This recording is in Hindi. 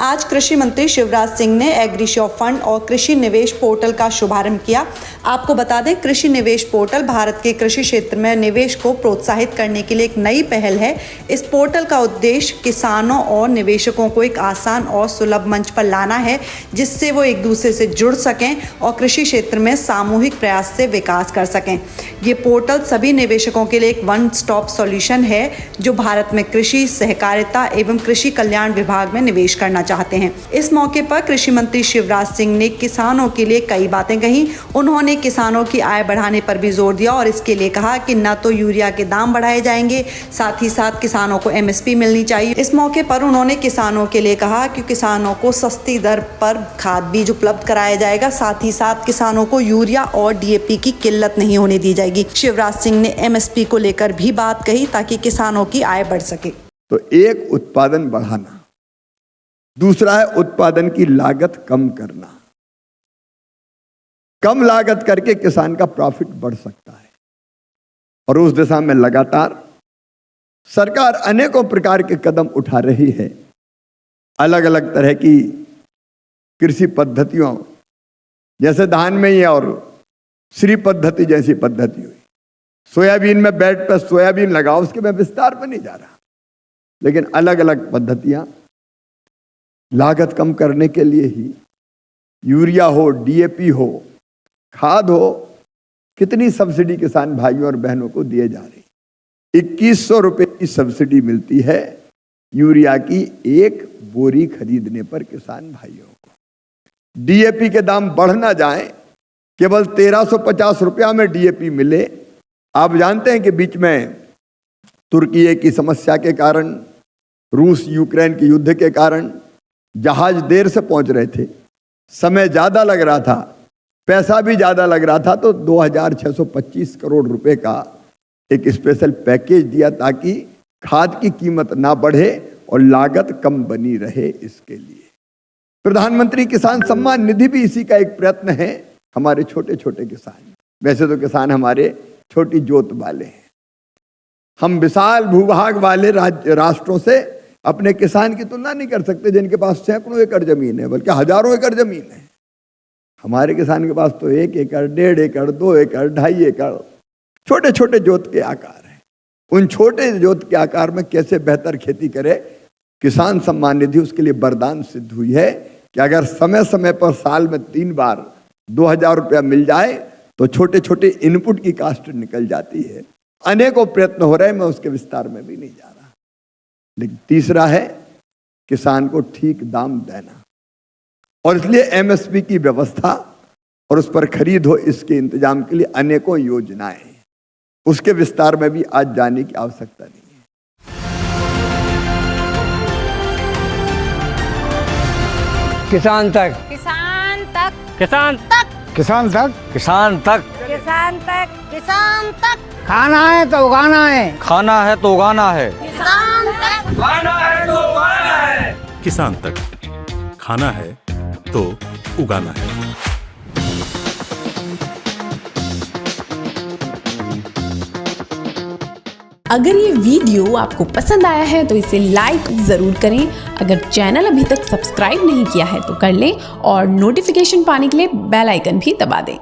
आज कृषि मंत्री शिवराज सिंह ने एग्रीशॉप फंड और कृषि निवेश पोर्टल का शुभारंभ किया। आपको बता दें, कृषि निवेश पोर्टल भारत के कृषि क्षेत्र में निवेश को प्रोत्साहित करने के लिए एक नई पहल है। इस पोर्टल का उद्देश्य किसानों और निवेशकों को एक आसान और सुलभ मंच पर लाना है, जिससे वो एक दूसरे से जुड़ सकें और कृषि क्षेत्र में सामूहिक प्रयास से विकास कर सकें। ये पोर्टल सभी निवेशकों के लिए एक वन स्टॉप सॉल्यूशन है जो भारत में कृषि, सहकारिता एवं कृषि कल्याण विभाग में निवेश करना चाहते हैं। इस मौके पर कृषि मंत्री शिवराज सिंह ने किसानों के लिए कई बातें कही। उन्होंने किसानों की आय बढ़ाने पर भी जोर दिया और इसके लिए कहा कि न तो यूरिया के दाम बढ़ाए जाएंगे, साथ ही साथ किसानों को MSP मिलनी चाहिए। इस मौके पर उन्होंने किसानों के लिए कहा कि किसानों को सस्ती दर पर खाद बीज उपलब्ध कराया जाएगा, साथ ही साथ किसानों को यूरिया और DAP की किल्लत नहीं होने दी जाएगी। शिवराज सिंह ने MSP को लेकर भी बात कही ताकि किसानों की आय बढ़ सके। तो एक उत्पादन बढ़ाना, दूसरा है उत्पादन की लागत कम करना। कम लागत करके किसान का प्रॉफिट बढ़ सकता है और उस दिशा में लगातार सरकार अनेकों प्रकार के कदम उठा रही है। अलग अलग तरह की कृषि पद्धतियों, जैसे धान में ही और श्री पद्धति जैसी पद्धति हुई। सोयाबीन में बेड पर सोयाबीन लगाओ, उसके में विस्तार पर नहीं जा रहा, लेकिन अलग अलग पद्धतियां लागत कम करने के लिए ही, यूरिया हो, DAP हो, खाद हो, कितनी सब्सिडी किसान भाइयों और बहनों को दिए जा रही। 2100 रुपये की सब्सिडी मिलती है यूरिया की एक बोरी खरीदने पर किसान भाइयों को। DAP के दाम बढ़ ना जाए, केवल 1350 रुपया में DAP मिले। आप जानते हैं कि बीच में तुर्की की समस्या के कारण, रूस यूक्रेन के युद्ध के कारण जहाज देर से पहुंच रहे थे, समय ज़्यादा लग रहा था, पैसा भी ज़्यादा लग रहा था, तो 2625 करोड़ रुपए का एक स्पेशल पैकेज दिया ताकि खाद की कीमत ना बढ़े और लागत कम बनी रहे। इसके लिए प्रधानमंत्री किसान सम्मान निधि भी इसी का एक प्रयत्न है। हमारे छोटे छोटे किसान, वैसे तो किसान हमारे छोटी जोत वाले हैं, हम विशाल भूभाग वाले राष्ट्रों से अपने किसान की तुलना नहीं कर सकते जिनके पास सैकड़ों एकड़ जमीन है, बल्कि हजारों एकड़ जमीन है। हमारे किसान के पास तो 1 एकड़, 1.5 एकड़, 2 एकड़, 2.5 एकड़ छोटे छोटे जोत के आकार हैं। उन छोटे जोत के आकार में कैसे बेहतर खेती करे, किसान सम्मान निधि उसके लिए वरदान सिद्ध हुई है कि अगर समय समय पर साल में 3 बार 2000 रुपया मिल जाए तो छोटे छोटे इनपुट की कास्ट निकल जाती है। अनेकों प्रयत्न हो रहे हैं, मैं उसके विस्तार में भी नहीं जा रहा। लेकिन तीसरा है किसान को ठीक दाम देना, और इसलिए MSP की व्यवस्था और उस पर खरीद हो, इसके इंतजाम के लिए अनेकों योजनाएं हैं। उसके विस्तार में भी आज जाने की आवश्यकता नहीं है। किसान तक, किसान तक, किसान तक, किसान तक, किसान तक, किसान तक, किसान तक। खाना है तो उगाना है, खाना है तो उगाना है, किसान तक, खाना है तो उगाना है। किसान तक, खाना है तो उगाना है। अगर ये वीडियो आपको पसंद आया है तो इसे लाइक ज़रूर करें। अगर चैनल अभी तक सब्सक्राइब नहीं किया है तो कर लें और नोटिफिकेशन पाने के लिए बेल आइकन भी दबा दें।